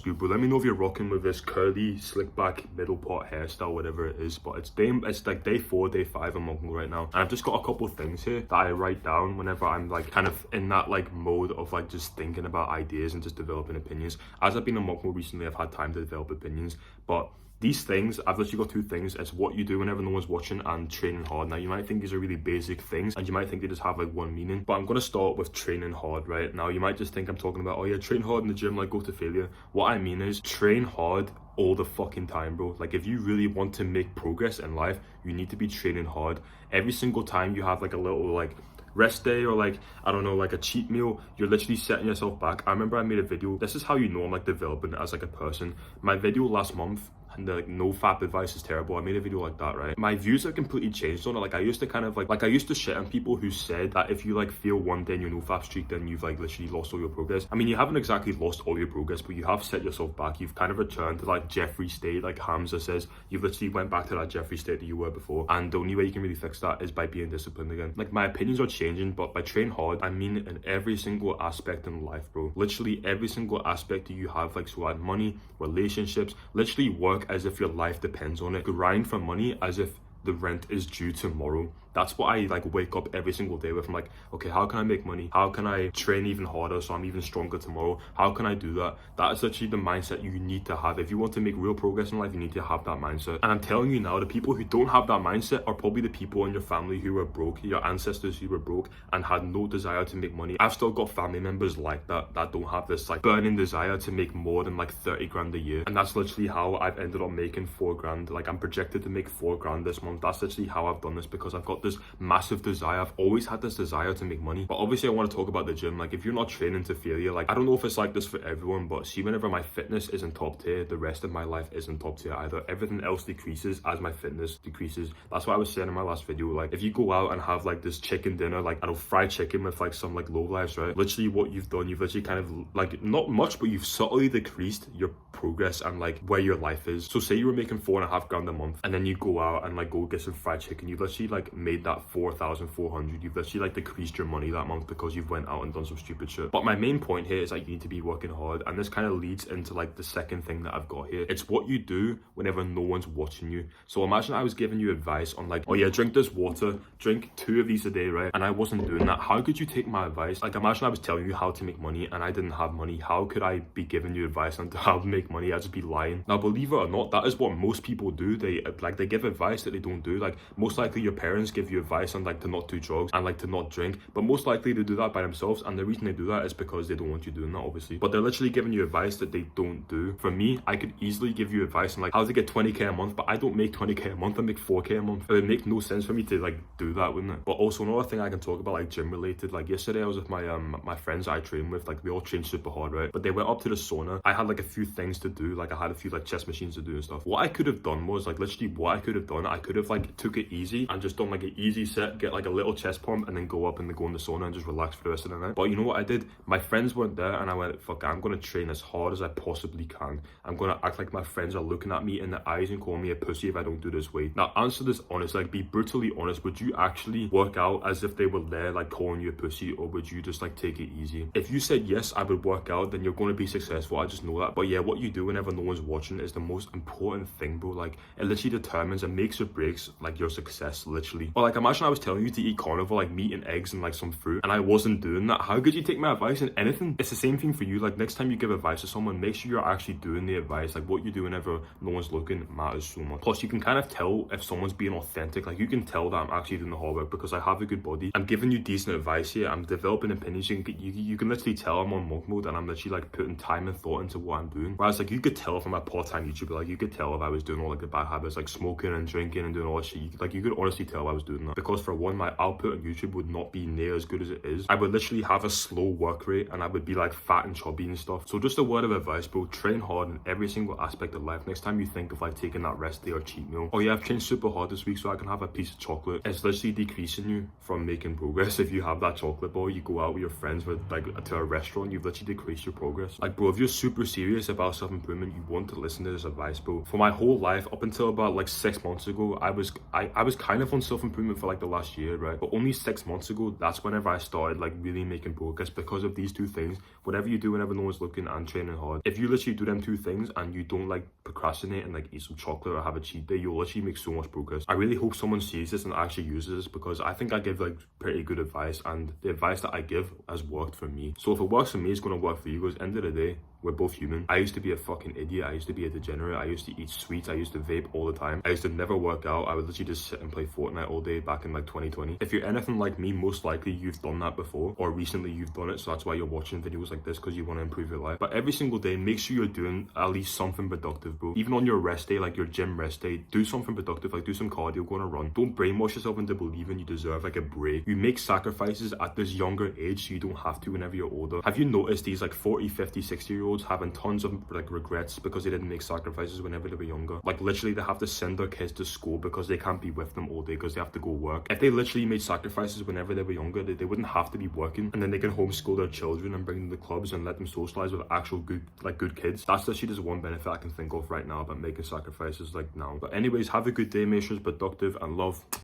you, bro. Let me know if you're rocking with this curly, slick back, middle part hairstyle, whatever it is. But it's like day 4, day 5 I'm monking right now. And I've just got a couple things here that I write down whenever I'm like kind of in that like mode of like just thinking about ideas and just developing opinions. As I've been in monk mode recently, I've had time to develop opinions. But these things, I've literally got 2 things. It's what you do whenever no one's watching and training hard. Now, you might think these are really basic things and you might think they just have like one meaning, but I'm going to start with training hard, right? Now, you might just think I'm talking about, oh yeah, train hard in the gym, like go to failure. What I mean is train hard all the fucking time, bro. Like if you really want to make progress in life, you need to be training hard. Every single time you have like a little like rest day or like, I don't know, like a cheat meal, you're literally setting yourself back. I remember I made a video. This is how you know I'm like developing as like a person. My video last month, and the like no fap advice is terrible. I made a video like that, right? My views have completely changed on it. Like I used to kind of like I used to shit on people who said that if you like fail one day in your no fap streak, then you've like literally lost all your progress. I mean, you haven't exactly lost all your progress, but you have set yourself back. You've kind of returned to like Jeffrey state, like Hamza says. You've literally went back to that Jeffrey state that you were before. And the only way you can really fix that is by being disciplined again. Like my opinions are changing, but by train hard, I mean in every single aspect in life, bro. Literally every single aspect that you have, like so like money, relationships, literally work as if your life depends on it. Grind for money as if the rent is due tomorrow. That's what I like wake up every single day with. I'm like, okay, how can I make money? How can I train even harder so I'm even stronger tomorrow? How can I do that? That is actually the mindset you need to have. If you want to make real progress in life, you need to have that mindset. And I'm telling you now, the people who don't have that mindset are probably the people in your family who were broke, your ancestors who were broke and had no desire to make money. I've still got family members like that don't have this like burning desire to make more than like 30 grand a year. And that's literally how I've ended up making 4 grand. Like I'm projected to make 4 grand this month. That's literally how I've done this, because I've got this massive desire. I've always had this desire to make money. But obviously I want to talk about the gym. Like if you're not training to failure, like I don't know if it's like this for everyone, but see, whenever my fitness isn't top tier, the rest of my life isn't top tier either. Everything else decreases as my fitness decreases. That's what I was saying in my last video. Like if you go out and have like this chicken dinner, like I don't know, fried chicken with like some like low lives, right? Literally what you've done, you've literally kind of like not much, but you've subtly decreased your progress and like where your life is. So say you were making 4.5 grand a month and then you go out and like go get some fried chicken, you've literally like made that 4,400. You've literally like decreased your money that month because you've went out and done some stupid shit. But my main point here is like you need to be working hard, and this kind of leads into like the second thing that I've got here. It's what you do whenever no one's watching you. So imagine I was giving you advice on like, oh yeah, drink this water, drink 2 of these a day, right? And I wasn't doing that. How could you take my advice? Like imagine I was telling you how to make money and I didn't have money. How could I be giving you advice on how to make money? I'd just be lying. Now believe it or not, that is what most people do. They give advice that they don't do. Like most likely your parents give you advice on like to not do drugs and like to not drink, but most likely they do that by themselves, and the reason they do that is because they don't want you doing that, obviously. But they're literally giving you advice that they don't do. For me, I could easily give you advice on like how to get 20k a month, but I don't make 20k a month. I make 4k a month. It would make no sense for me to like do that, wouldn't it? But also another thing I can talk about, like gym related, like yesterday I was with my friends that I train with. Like we all train super hard, right? But they went up to the sauna. I had like a few things to do. Like I had a few like chest machines to do and stuff. What I could have done was like literally what I could have done, I could have like took it easy and just done like an easy set, get like a little chest pump and then go up and then go in the sauna and just relax for the rest of the night. But you know what I did? My friends weren't there and I went, fuck, I'm gonna train as hard as I possibly can. I'm gonna act like my friends are looking at me in the eyes and calling me a pussy if I don't do this weight. Now answer this honest, like be brutally honest. Would you actually work out as if they were there like calling you a pussy, or would you just like take it easy? If you said yes, I would work out, then you're gonna be successful. I just know that. But yeah, what you do whenever no one's watching is the most important thing, bro. Like it literally determines and makes or breaks like your success, literally. Or like imagine I was telling you to eat carnivore, like meat and eggs and like some fruit, and I wasn't doing that. How could you take my advice in anything? It's the same thing for you. Like next time you give advice to someone, make sure you're actually doing the advice. Like what you do whenever no one's looking matters so much. Plus you can kind of tell if someone's being authentic. Like you can tell that I'm actually doing the hard work because I have a good body. I'm giving you decent advice here. I'm developing opinions. You can literally tell I'm on monk mode and I'm literally like putting time and thought into what I'm doing. Whereas like you could tell from my part-time YouTuber, like you could tell if I was doing all like the bad habits, like smoking and drinking and doing all that shit. You could honestly tell I was doing that, because for one, my output on YouTube would not be near as good as it is. I would literally have a slow work rate and I would be like fat and chubby and stuff. So just a word of advice, bro, train hard in every single aspect of life. Next time you think of like taking that rest day or cheat meal, oh yeah, I've trained super hard this week so I can have a piece of chocolate, it's literally decreasing you from making progress. If you have that chocolate bar, you go out with your friends with like to a restaurant, you've literally decreased your progress. Like bro, if you're super serious about self-improvement, you want to listen to this advice, bro. For my whole life up until about like 6 months ago, I was kind of on self-improvement improvement for like the last year, right? But only 6 months ago, that's whenever I started like really making progress because of these two things. Whatever you do whenever no one's looking and training hard, if you literally do them two things and you don't like procrastinate and like eat some chocolate or have a cheat day, you'll literally make so much progress. I really hope someone sees this and actually uses this, because I think I give like pretty good advice, and the advice that I give has worked for me. So if it works for me, it's gonna work for you, because end of the day, we're both human. I used to be a fucking idiot. I used to be a degenerate. I used to eat sweets. I used to vape all the time. I used to never work out. I would literally just sit and play Fortnite all day back in like 2020. If you're anything like me, most likely you've done that before, or recently you've done it. So that's why you're watching videos like this, because you want to improve your life. But every single day, make sure you're doing at least something productive, bro. Even on your rest day, like your gym rest day, do something productive. Like do some cardio, go on a run. Don't brainwash yourself into believing you deserve like a break. You make sacrifices at this younger age so you don't have to whenever you're older. Have you noticed these like 40, 50, 60-year-olds having tons of like regrets because they didn't make sacrifices whenever they were younger? Like literally they have to send their kids to school because they can't be with them all day because they have to go work. If they literally made sacrifices whenever they were younger, they wouldn't have to be working, and then they can homeschool their children and bring them to clubs and let them socialize with actual good kids. That's literally just one benefit I can think of right now about making sacrifices like now. But anyways, have a good day, make sure it's productive, and love.